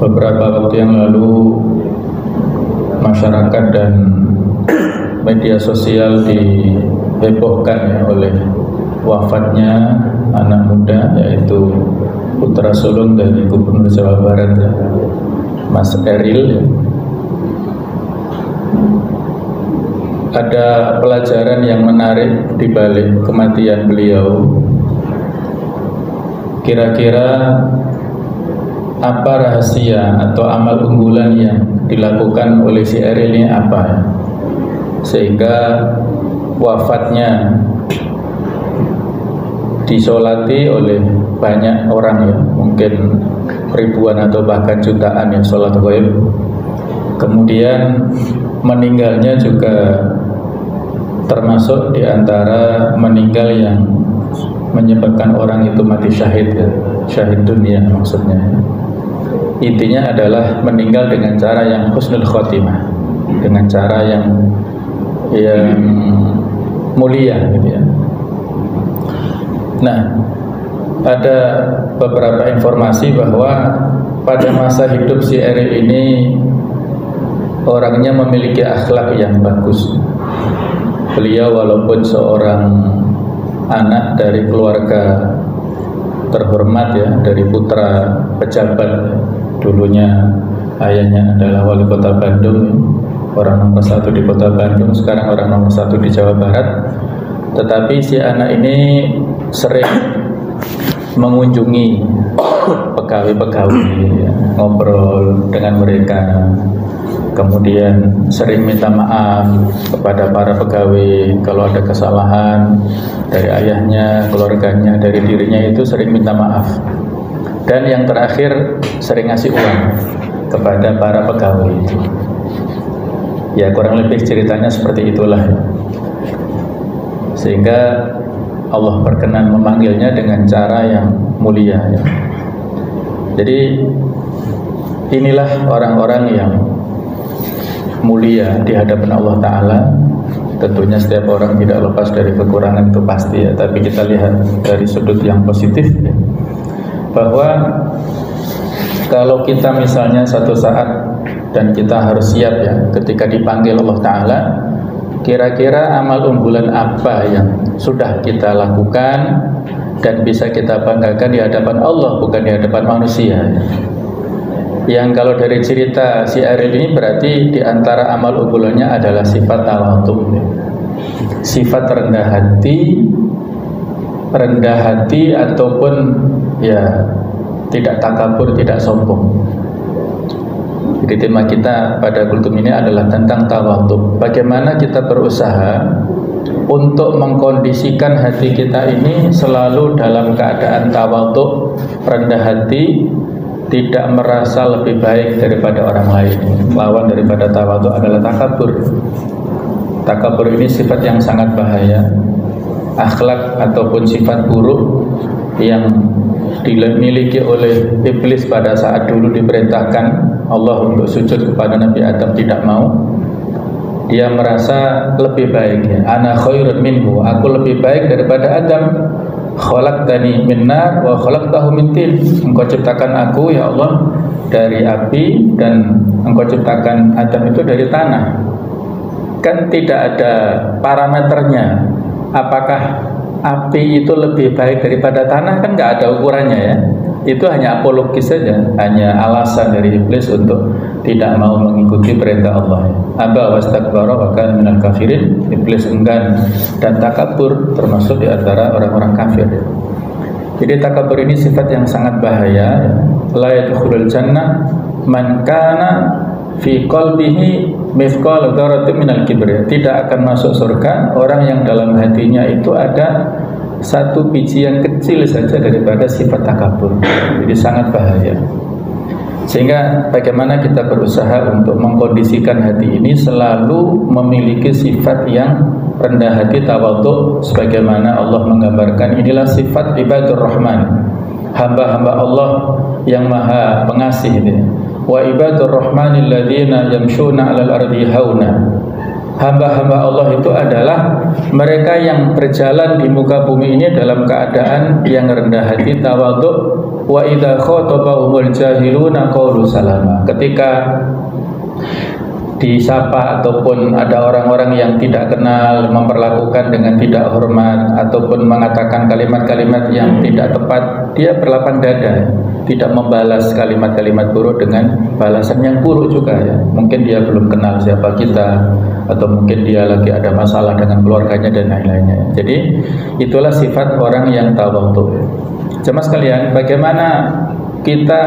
Beberapa waktu yang lalu masyarakat dan media sosial dihebohkan oleh wafatnya anak muda, yaitu putra sulung dari Gubernur Jawa Barat, Mas Eril. Ada pelajaran yang menarik di balik kematian beliau. Kira-kira apa rahasia atau amal unggulan yang dilakukan oleh si Eril ini apa, sehingga wafatnya disolati oleh banyak orang, ya mungkin ribuan atau bahkan jutaan yang sholat ghaib. Kemudian meninggalnya juga termasuk di antara meninggal yang menyebabkan orang itu mati syahid, ya. Syahid dunia maksudnya. Intinya adalah meninggal dengan cara yang husnul khotimah, dengan cara yang mulia, gitu ya. Nah, ada beberapa informasi bahwa pada masa hidup si Eril ini orangnya memiliki akhlak yang bagus. Beliau walaupun seorang anak dari keluarga terhormat, ya, dari putra pejabat, dulunya ayahnya adalah wali kota Bandung, orang nomor 1 di kota Bandung, sekarang orang nomor 1 di Jawa Barat. Tetapi si anak ini sering mengunjungi pegawai-pegawai, ya, ngobrol dengan mereka, kemudian sering minta maaf kepada para pegawai kalau ada kesalahan dari ayahnya, keluarganya, dari dirinya, itu sering minta maaf. Dan yang terakhir sering ngasih uang kepada para pegawai. Ya kurang lebih ceritanya seperti itulah, sehingga Allah berkenan memanggilnya dengan cara yang mulia, ya. Jadi inilah orang-orang yang mulia di hadapan Allah Ta'ala. Tentunya setiap orang tidak lepas dari kekurangan, itu pasti, ya. Tapi kita lihat dari sudut yang positif, ya, bahwa kalau kita misalnya satu saat, dan kita harus siap, ya, ketika dipanggil Allah Ta'ala, kira-kira amal unggulan apa yang sudah kita lakukan dan bisa kita banggakan di hadapan Allah, bukan di hadapan manusia. Yang kalau dari cerita si Eril ini berarti di antara amal unggulannya adalah sifat tawadhu, sifat rendah hati ataupun ya tidak takabur, tidak sombong. Jadi tema kita pada kultum ini adalah tentang tawadhu. Bagaimana kita berusaha untuk mengkondisikan hati kita ini selalu dalam keadaan tawadhu, rendah hati, tidak merasa lebih baik daripada orang lain. Lawan daripada tawadhu adalah takabur. Takabur ini sifat yang sangat bahaya, akhlak ataupun sifat buruk yang dimiliki oleh iblis pada saat dulu diperintahkan Allah untuk sujud kepada Nabi Adam, tidak mau. Dia merasa lebih baik, ya. Ana khairun minhu, aku lebih baik daripada Adam. Khalaqtani min nar wa khalaqtahu min tin. Engkau ciptakan aku, ya Allah, dari api, dan engkau ciptakan Adam itu dari tanah. Kan tidak ada parameternya. Apakah api itu lebih baik daripada tanah? Kan nggak ada ukurannya, ya. Itu hanya apologis saja, hanya alasan dari iblis untuk tidak mau mengikuti perintah Allah. Aba wastakbara wa kana minal kafirin. Iblis enggan dan takabur, termasuk di antara orang-orang kafir. Jadi takabur ini sifat yang sangat bahaya. La yadkhulul jannah man kana fi qalbihi mithqal dzarratin minal kibr. Tidak akan masuk surga orang yang dalam hatinya itu ada satu biji yang kecil saja daripada sifat takabur. Jadi sangat bahaya. Sehingga bagaimana kita berusaha untuk mengkondisikan hati ini selalu memiliki sifat yang rendah hati, tawadhu, sebagaimana Allah menggambarkan inilah sifat ibadur rahman, hamba-hamba Allah yang maha pengasih, wa ibadur rahmanil ladzina yamshuna 'alal ardi hauna. Hamba-hamba Allah itu adalah mereka yang berjalan di muka bumi ini dalam keadaan yang rendah hati, tawadhu, wa idza khatabahumul jahiluna qalu salama. Ketika disapa ataupun ada orang-orang yang tidak kenal memperlakukan dengan tidak hormat ataupun mengatakan kalimat-kalimat yang tidak tepat, dia berlapang dada, tidak membalas kalimat-kalimat buruk dengan balasan yang buruk juga ya. Mungkin dia belum kenal siapa kita, atau mungkin dia lagi ada masalah dengan keluarganya dan lain-lainnya. Jadi itulah sifat orang yang tawadhu. Jemaah sekalian, bagaimana kita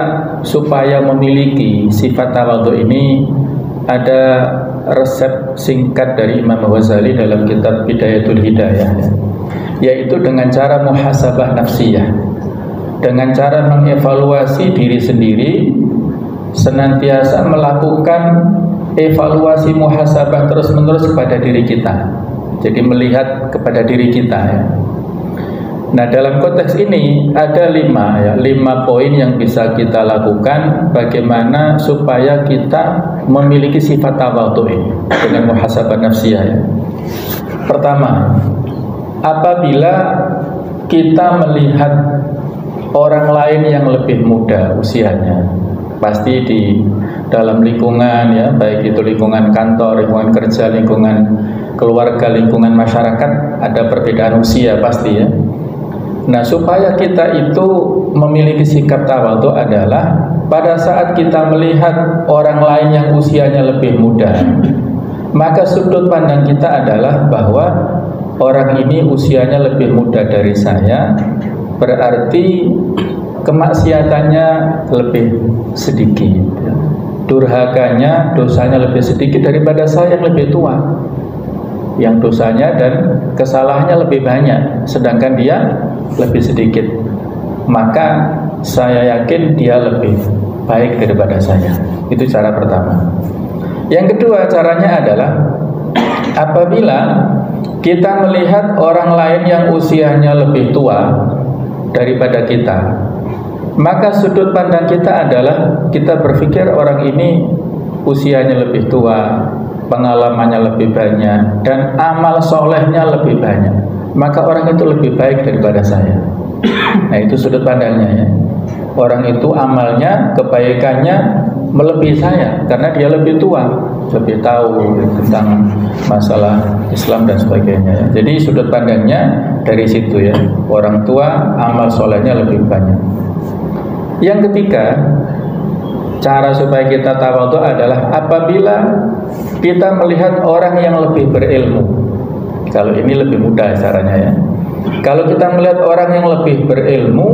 supaya memiliki sifat tawadhu ini? Ada resep singkat dari Imam Ghazali dalam kitab Bidayatul Hidayah, yaitu dengan cara muhasabah nafsiyah, dengan cara mengevaluasi diri sendiri, senantiasa melakukan evaluasi muhasabah terus-menerus kepada diri kita. Jadi melihat kepada diri kita ya. Nah, dalam konteks ini ada 5 poin yang bisa kita lakukan bagaimana supaya kita memiliki sifat tawadhu ini dengan muhasabah nafsiyah ya. Pertama, apabila kita melihat orang lain yang lebih muda usianya, pasti di dalam lingkungan ya, baik itu lingkungan kantor, lingkungan kerja, lingkungan keluarga, lingkungan masyarakat, ada perbedaan usia pasti ya. Nah, supaya kita itu memiliki sikap tawadhu adalah pada saat kita melihat orang lain yang usianya lebih muda, maka sudut pandang kita adalah bahwa orang ini usianya lebih muda dari saya, berarti kemaksiatannya lebih sedikit, durhakanya, dosanya lebih sedikit daripada saya yang lebih tua, yang dosanya dan kesalahannya lebih banyak, sedangkan dia lebih sedikit. Maka saya yakin dia lebih baik daripada saya. Itu cara pertama. Yang kedua caranya adalah apabila kita melihat orang lain yang usianya lebih tua daripada kita, maka sudut pandang kita adalah kita berpikir orang ini usianya lebih tua, pengalamannya lebih banyak, dan amal solehnya lebih banyak, maka orang itu lebih baik daripada saya. Nah, itu sudut pandangnya ya. Orang itu amalnya, kebaikannya melebihi saya karena dia lebih tua, lebih tahu tentang masalah Islam dan sebagainya ya. Jadi sudut pandangnya dari situ ya. Orang tua amal solehnya lebih banyak. Yang ketiga, cara supaya kita tawadhu adalah apabila kita melihat orang yang lebih berilmu. Kalau ini lebih mudah caranya ya. Kalau kita melihat orang yang lebih berilmu,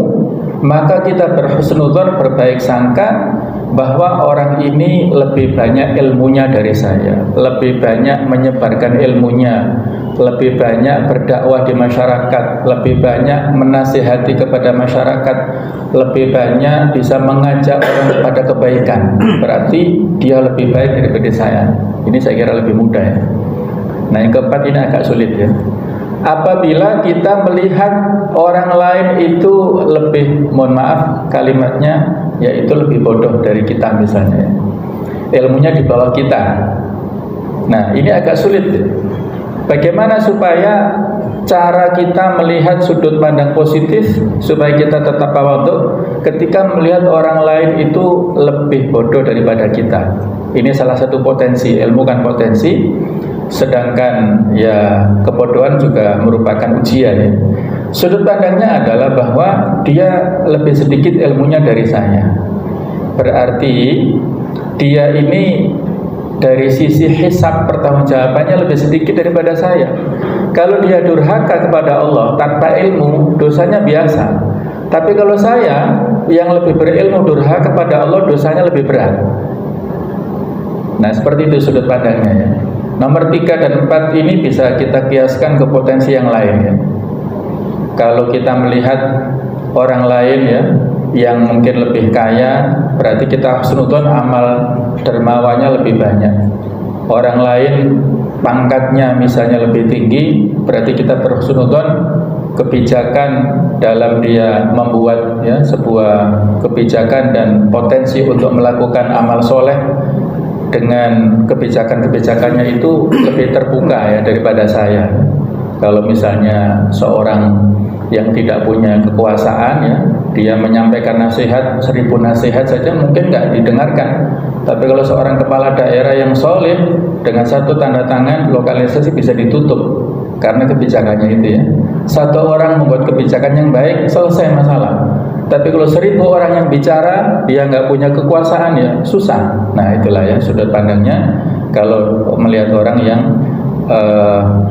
maka kita berhusnudzon, berbaik sangka bahwa orang ini lebih banyak ilmunya dari saya, lebih banyak menyebarkan ilmunya, lebih banyak berdakwah di masyarakat, lebih banyak menasihati kepada masyarakat, lebih banyak bisa mengajak orang kepada kebaikan. Berarti dia lebih baik daripada saya. Ini saya kira lebih mudah ya. Nah, yang keempat ini agak sulit ya. Apabila kita melihat orang lain itu lebih, mohon maaf kalimatnya, yaitu lebih bodoh dari kita misalnya ya. Ilmunya di bawah kita. Nah, ini agak sulit ya. Bagaimana supaya cara kita melihat sudut pandang positif supaya kita tetap tawadhu ketika melihat orang lain itu lebih bodoh daripada kita. Ini salah satu potensi, ilmu kan potensi, sedangkan ya kebodohan juga merupakan ujian ya. Sudut pandangnya adalah bahwa dia lebih sedikit ilmunya dari saya. Berarti dia ini dari sisi hisab pertanggungjawabannya lebih sedikit daripada saya. Kalau dia durhaka kepada Allah tanpa ilmu, dosanya biasa. Tapi kalau saya yang lebih berilmu durhaka kepada Allah, dosanya lebih berat. Nah, seperti itu sudut pandangnya ya. Nomor 3 dan 4 ini bisa kita kiaskan ke potensi yang lain ya. Kalau kita melihat orang lain ya yang mungkin lebih kaya, berarti kita husnudzon amal dermawanya lebih banyak. Orang lain pangkatnya misalnya lebih tinggi, berarti kita berhusnudzon kebijakan dalam dia membuat ya sebuah kebijakan dan potensi untuk melakukan amal soleh dengan kebijakan-kebijakannya itu lebih terbuka ya daripada saya. Kalau misalnya seorang yang tidak punya kekuasaan ya, dia menyampaikan nasihat 1000 nasihat saja mungkin nggak didengarkan. Tapi kalau seorang kepala daerah yang soleh dengan satu tanda tangan lokalisasi bisa ditutup karena kebijakannya itu ya. Satu orang membuat kebijakan yang baik, selesai masalah. Tapi kalau 1000 orang yang bicara, dia nggak punya kekuasaan ya susah. Nah itulah ya sudut pandangnya kalau melihat orang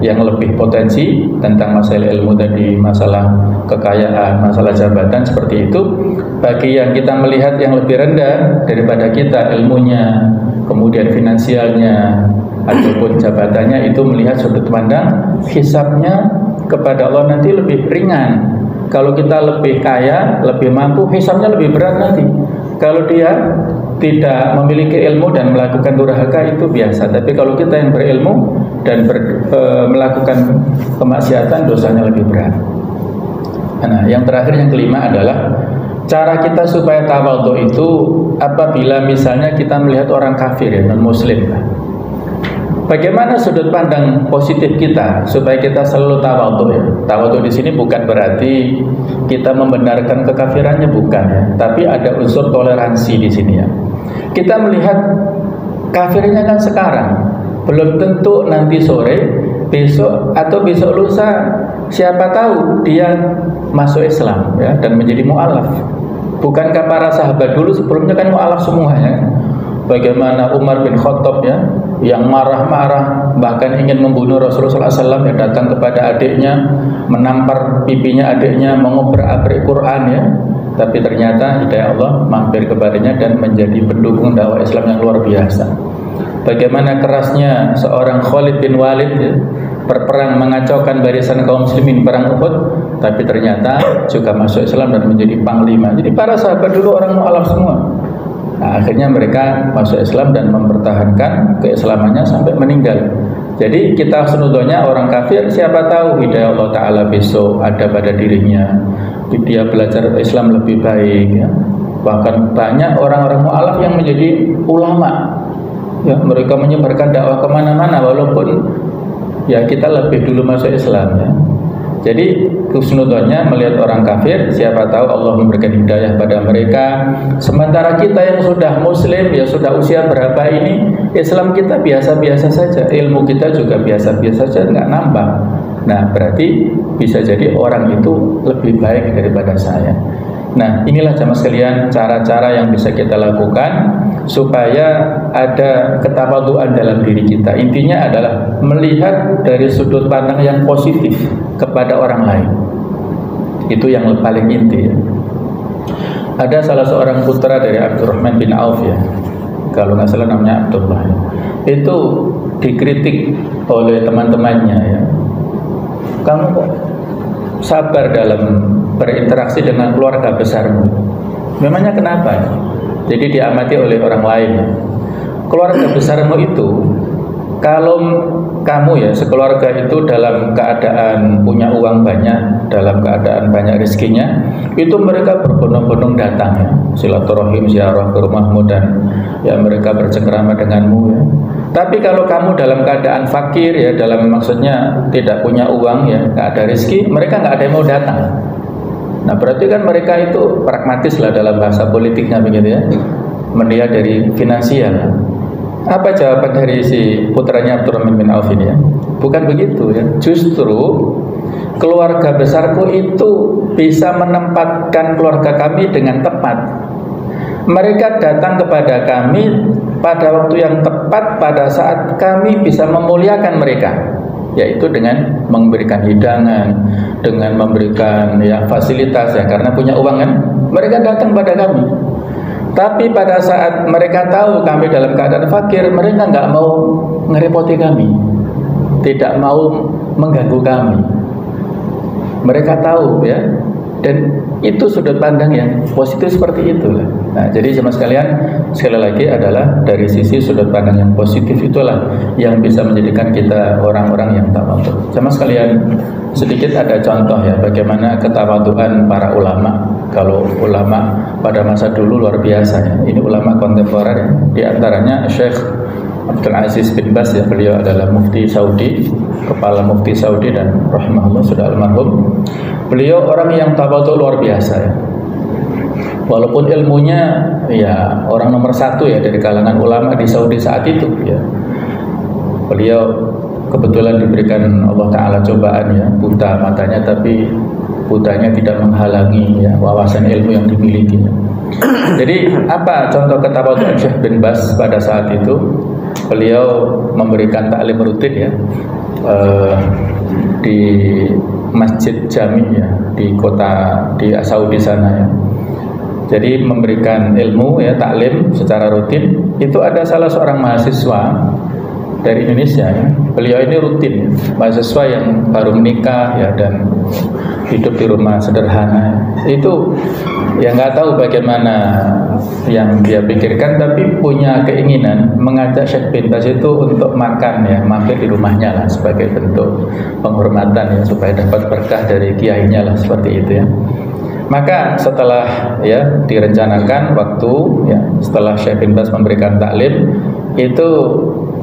yang lebih potensi tentang masalah ilmu tadi, masalah kekayaan, masalah jabatan seperti itu. Bagi yang kita melihat yang lebih rendah daripada kita ilmunya, kemudian finansialnya ataupun jabatannya, itu melihat sudut pandang hisabnya kepada Allah nanti lebih ringan. Kalau kita lebih kaya, lebih mampu, hisabnya lebih berat nanti. Kalau dia tidak memiliki ilmu dan melakukan durhaka itu biasa. Tapi kalau kita yang berilmu dan melakukan kemaksiatan, dosanya lebih berat. Nah, yang terakhir yang kelima adalah cara kita supaya tawadhu itu apabila misalnya kita melihat orang kafir ya, non-muslim. Bagaimana sudut pandang positif kita supaya kita selalu tawadhu ya. Tawadhu di sini bukan berarti kita membenarkan kekafirannya, bukan ya. Tapi ada unsur toleransi di sini ya. Kita melihat kafirnya kan sekarang, belum tentu nanti sore, besok atau besok lusa, siapa tahu dia masuk Islam ya dan menjadi mu'alaf. Bukankah para sahabat dulu sebelumnya kan mu'alaf semuanya? Bagaimana Umar bin Khattab ya, yang marah-marah bahkan ingin membunuh Rasulullah SAW, yang datang kepada adiknya, menampar pipinya adiknya, mengobrak-abrik Quran ya. Tapi ternyata hidayah Allah mampir kepadanya dan menjadi pendukung dakwah Islam yang luar biasa. Bagaimana kerasnya seorang Khalid bin Walid ya, berperang mengacaukan barisan kaum muslimin perang Uhud, tapi ternyata juga masuk Islam dan menjadi panglima. Jadi para sahabat dulu orang mu'alaf semua. Nah, akhirnya mereka masuk Islam dan mempertahankan keislamannya sampai meninggal. Jadi kita senutuhnya orang kafir, siapa tahu hidayah Allah Ta'ala besok ada pada dirinya, dia belajar Islam lebih baik ya. Bahkan banyak orang-orang mu'alaf yang menjadi ulama ya, mereka menyebarkan dakwah kemana-mana walaupun ya kita lebih dulu masuk Islam ya. Jadi khusnudzonnya melihat orang kafir, siapa tahu Allah memberikan hidayah pada mereka. Sementara kita yang sudah muslim, ya sudah usia berapa ini, Islam kita biasa-biasa saja, ilmu kita juga biasa-biasa saja, nggak nambah. Nah berarti bisa jadi orang itu lebih baik daripada saya. Nah inilah jamaah sekalian cara-cara yang bisa kita lakukan supaya ada ketawadhuan dalam diri kita. Intinya adalah melihat dari sudut pandang yang positif kepada orang lain. Itu yang paling inti ya. Ada salah seorang putra dari Abdurrahman bin Auf ya, kalau nggak salah namanya Abdullah ya. Itu dikritik oleh teman-temannya ya, kamu kok sabar dalam berinteraksi dengan keluarga besarmu. Memangnya kenapa ya? Jadi diamati oleh orang lain ya. Keluarga besarmu itu, kalau kamu ya sekeluarga itu dalam keadaan punya uang banyak, dalam keadaan banyak rezekinya, itu mereka berbondong-bondong datang ya, silaturahim, ziarah ke rumahmu dan ya mereka bercengkrama denganmu ya. Tapi kalau kamu dalam keadaan fakir ya, dalam maksudnya tidak punya uang ya, nggak ada rezeki, mereka nggak ada yang mau datang. Nah berarti kan mereka itu pragmatis lah dalam bahasa politiknya begitu ya, melihat dari finansial. Apa jawaban dari si putranya Abdurrahman bin Auf ini ya? Bukan begitu ya. Justru keluarga besarku itu bisa menempatkan keluarga kami dengan tepat. Mereka datang kepada kami pada waktu yang tepat, pada saat kami bisa memuliakan mereka, yaitu dengan memberikan hidangan, dengan memberikan ya fasilitas ya, karena punya uang kan, mereka datang pada kami. Tapi pada saat mereka tahu kami dalam keadaan fakir, mereka nggak mau ngerepoti kami, tidak mau mengganggu kami. Mereka tahu ya, dan itu sudut pandang yang positif seperti itulah. Nah, jadi jemaah sekalian, sekali lagi adalah dari sisi sudut pandang yang positif itulah yang bisa menjadikan kita orang-orang yang tawadhu. Jemaah sekalian, sedikit ada contoh ya bagaimana ketawadhuan para ulama. Kalau ulama pada masa dulu luar biasa ya. Ini ulama kontemporer ya. Di antaranya Syekh Abdul Aziz bin Baz ya, beliau adalah mufti Saudi, kepala mufti Saudi dan rahimahullah sudah almarhum. Beliau orang yang tawadhu luar biasa ya. walaupun ilmunya ya orang nomor satu ya dari kalangan ulama di Saudi saat itu ya. Beliau kebetulan diberikan Allah Ta'ala cobaan ya, buta matanya, tapi butanya tidak menghalangi ya wawasan ilmu yang dimiliki ya. Jadi apa contoh ketawadhuan Syekh bin Baz pada saat itu? Beliau memberikan taklim rutin ya di Masjid Jami ya di kota di Saudi sana ya. Jadi memberikan ilmu ya, taklim secara rutin. Itu ada salah seorang mahasiswa dari Indonesia ya. Beliau ini rutin mahasiswa yang baru menikah ya dan hidup di rumah sederhana. Itu ya nggak tahu bagaimana yang dia pikirkan, tapi punya keinginan mengajak Syekh bin Baz itu untuk makan ya, mampir di rumahnya lah sebagai bentuk penghormatan ya, supaya dapat berkah dari kiainya lah, seperti itu ya. Maka setelah ya direncanakan waktu ya, setelah Syekh bin Baz memberikan taklim itu,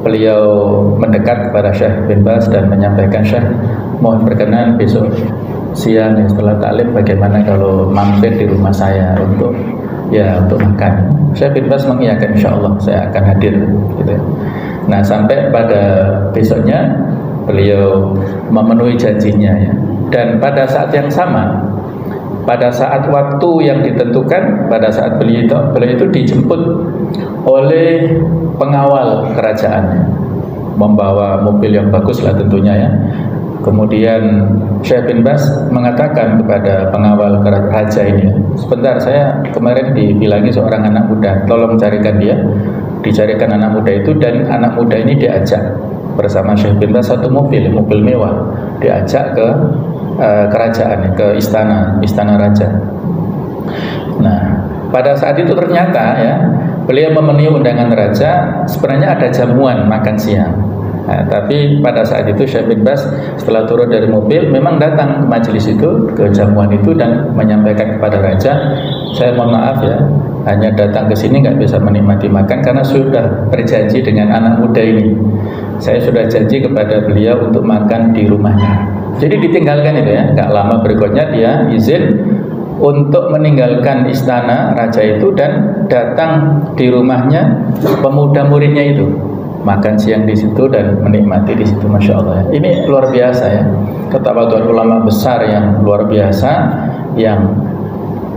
beliau mendekat kepada Syekh bin Baz dan menyampaikan, Syekh mohon berkenan besok siang ya, setelah taklim bagaimana kalau mampir di rumah saya untuk makan. Syekh bin Baz mengiyakan, insyaallah saya akan hadir gitu. Nah sampai pada besoknya beliau memenuhi janjinya ya. Dan pada saat yang sama, pada saat waktu yang ditentukan, pada saat beliau itu dijemput oleh pengawal kerajaan, membawa mobil yang bagus lah tentunya ya. Kemudian Syekh bin Baz mengatakan kepada pengawal raja ini, sebentar, saya kemarin dibilangi seorang anak muda, tolong carikan dia. Dicarikan anak muda itu, dan anak muda ini diajak bersama Syekh bin Baz satu mobil mewah, diajak ke kerajaan, ke istana raja. Nah pada saat itu ternyata ya, beliau memenuhi undangan raja, sebenarnya ada jamuan makan siang. Nah, tapi pada saat itu Syekh bin Baz setelah turun dari mobil memang datang ke majelis itu, ke jamuan itu, dan menyampaikan kepada raja, saya mohon maaf ya, hanya datang ke sini nggak bisa menikmati makan karena sudah berjanji dengan anak muda ini. Saya sudah janji kepada beliau untuk makan di rumahnya. Jadi ditinggalkan itu ya. Nggak lama berikutnya dia izin untuk meninggalkan istana raja itu dan datang di rumahnya pemuda muridnya itu, makan siang di situ dan menikmati di situ. Masya Allah. Ini luar biasa ya, ketawadhuan ulama besar yang luar biasa, yang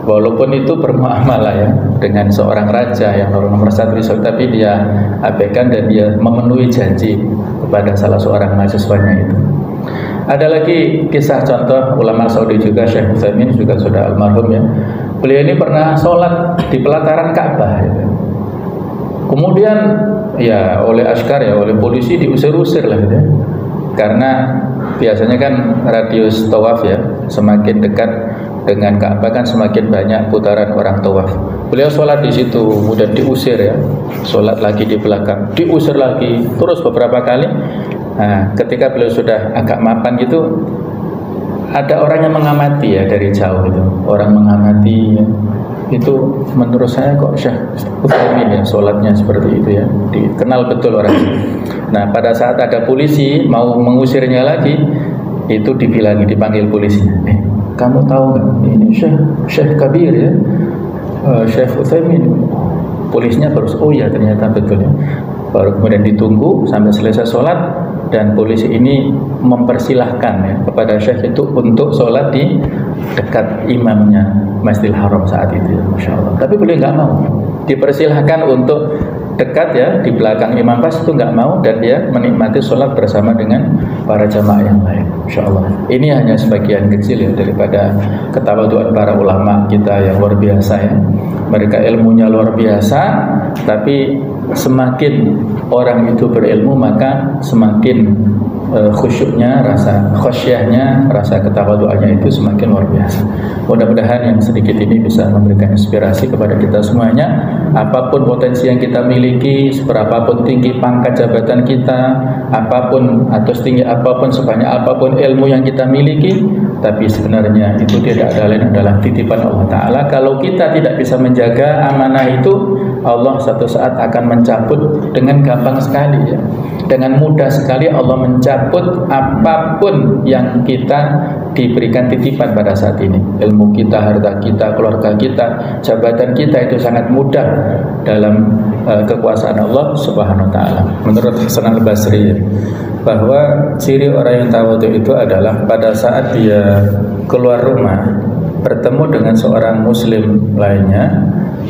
walaupun itu bermuamalah ya dengan seorang raja yang nomor satu, tapi dia abaikan dan dia memenuhi janji kepada salah seorang mahasiswanya itu. Ada lagi kisah contoh ulama Saudi juga, Syekh Utsaimin juga sudah almarhum ya. Beliau ini pernah sholat di pelataran Ka'bah ya. Kemudian ya oleh askar ya, oleh polisi diusir-usir lah gitu ya. Karena biasanya kan radius tawaf ya, semakin dekat dengan Ka'bah kan semakin banyak putaran orang tawaf. Beliau sholat di situ, kemudian diusir ya, sholat lagi di belakang, diusir lagi, terus beberapa kali. Nah, ketika beliau sudah agak mapan gitu, ada orang yang mengamati ya dari jauh itu, orang mengamati ya. Itu menurut saya kok Syekh Utsaimin ya sholatnya seperti itu ya, dikenal betul orang itu. Nah pada saat ada polisi mau mengusirnya lagi, itu dipanggil polisinya, kamu tahu nggak ini Syekh Kabir ya, Syekh Utsaimin. Polisinya baru, oh ya ternyata betul ya. Baru kemudian ditunggu sampai selesai sholat, dan polisi ini mempersilahkan ya kepada Syekh itu untuk sholat di dekat imamnya Masjidil Haram saat itu ya, Masya Allah. Tapi beliau nggak mau, dipersilahkan untuk dekat ya di belakang imam, pas itu nggak mau, dan dia menikmati sholat bersama dengan para jamaah yang lain. Masya Allah. Ini hanya sebagian kecil ya daripada ketawadhuan para ulama kita yang luar biasa ya. Mereka ilmunya luar biasa, tapi semakin orang itu berilmu maka semakin khusyuknya, rasa khosyahnya, rasa ketawadhuannya itu semakin luar biasa. Mudah-mudahan yang sedikit ini bisa memberikan inspirasi kepada kita semuanya. Apapun potensi yang kita miliki, seberapapun tinggi pangkat jabatan kita, apapun atau setinggi apapun, sebanyak apapun ilmu yang kita miliki, tapi sebenarnya itu tidak ada lain adalah titipan Allah Ta'ala. Kalau kita tidak bisa menjaga amanah itu, Allah satu saat akan mencabut dengan gampang sekali ya. Dengan mudah sekali Allah mencabut apapun yang kita diberikan titipan pada saat ini. Ilmu kita, harta kita, keluarga kita, jabatan kita itu sangat mudah dalam kekuasaan Allah Subhanahu wa taala. Menurut Hasan al-Basri, bahwa ciri orang yang tawadhu itu adalah pada saat dia keluar rumah bertemu dengan seorang muslim lainnya,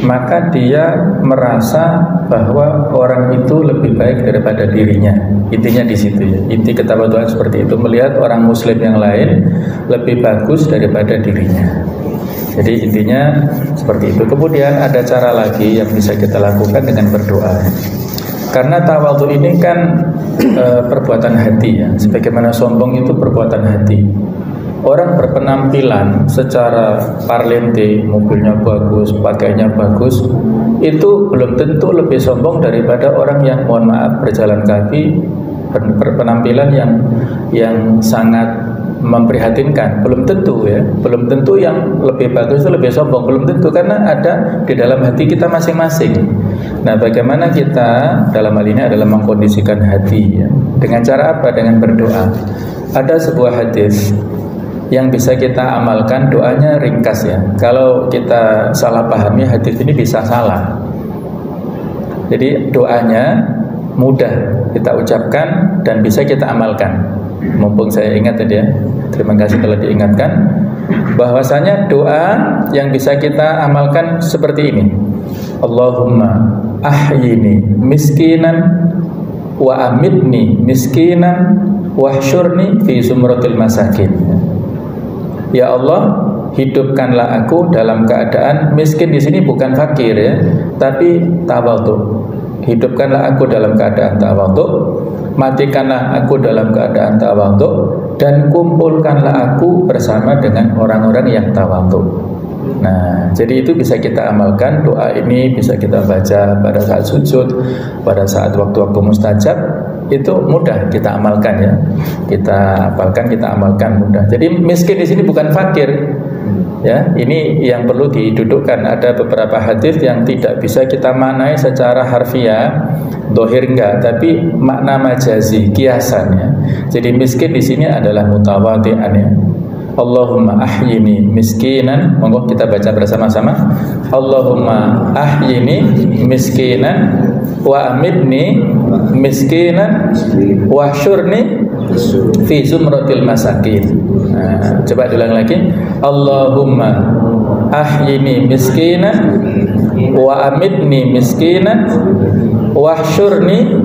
maka dia merasa bahwa orang itu lebih baik daripada dirinya. Intinya di situ ya. Inti ketawadhuan seperti itu, melihat orang muslim yang lain lebih bagus daripada dirinya. Jadi intinya seperti itu. Kemudian ada cara lagi yang bisa kita lakukan dengan berdoa. Karena tawadhu ini kan perbuatan hati ya. Sebagaimana sombong itu perbuatan hati. Orang berpenampilan secara parlente, mobilnya bagus, pakaiannya bagus, itu belum tentu lebih sombong daripada orang yang, mohon maaf, berjalan kaki, berpenampilan yang sangat memprihatinkan. Belum tentu ya, belum tentu yang lebih bagus itu lebih sombong, belum tentu, karena ada di dalam hati kita masing-masing. Nah, bagaimana kita dalam hal ini adalah mengkondisikan hati ya. Dengan cara apa? Dengan berdoa. Ada sebuah hadis yang bisa kita amalkan, doanya ringkas ya. Kalau kita salah pahami hadis ini bisa salah. Jadi doanya mudah kita ucapkan dan bisa kita amalkan. Mumpung saya ingat tadi ya, terima kasih telah diingatkan, bahwasanya doa yang bisa kita amalkan seperti ini. Allahumma ahyini miskinan wa amitni miskinan wahsyurni fi zumratil masakin. Ya Allah, hidupkanlah aku dalam keadaan miskin. Di sini bukan fakir ya, tapi tawadhu. Hidupkanlah aku dalam keadaan tawadhu, matikanlah aku dalam keadaan tawadhu, dan kumpulkanlah aku bersama dengan orang-orang yang tawadhu. Nah, jadi itu bisa kita amalkan. Doa ini bisa kita baca pada saat sujud, pada saat waktu-waktu mustajab. Itu mudah kita amalkan ya. Kita hafalkan, kita amalkan mudah. Jadi miskin di sini bukan fakir. Ya, ini yang perlu didudukkan. Ada beberapa hadis yang tidak bisa kita maknai secara harfiah, dohir enggak, tapi makna majazi, kiasan ya. Jadi miskin di sini adalah mutawadhi'an ya. Allahumma ahyini miskinan. Monggo kita baca bersama-sama. Allahumma ahyini miskinan wa amitni miskinan wahsyurni fi zumratil masakin. Nah, coba diulang lagi. Allahumma ahyini miskinan wa amitni miskinan wahsyurni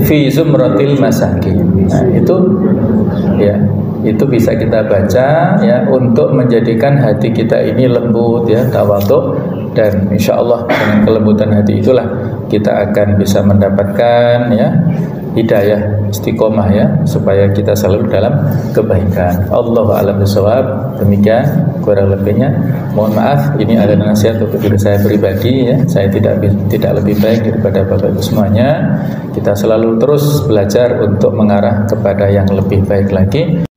fi zumratil masakin. Nah, itu ya, itu bisa kita baca ya, untuk menjadikan hati kita ini lembut ya, tawadhu, dan insya Allah dengan kelembutan hati itulah kita akan bisa mendapatkan ya hidayah istiqomah ya, supaya kita selalu dalam kebaikan. Allahu a'lam bishawab. Demikian kurang lebihnya. Mohon maaf, ini adalah nasihat untuk diri saya pribadi ya. Saya tidak lebih baik daripada Bapak Ibu semuanya. Kita selalu terus belajar untuk mengarah kepada yang lebih baik lagi.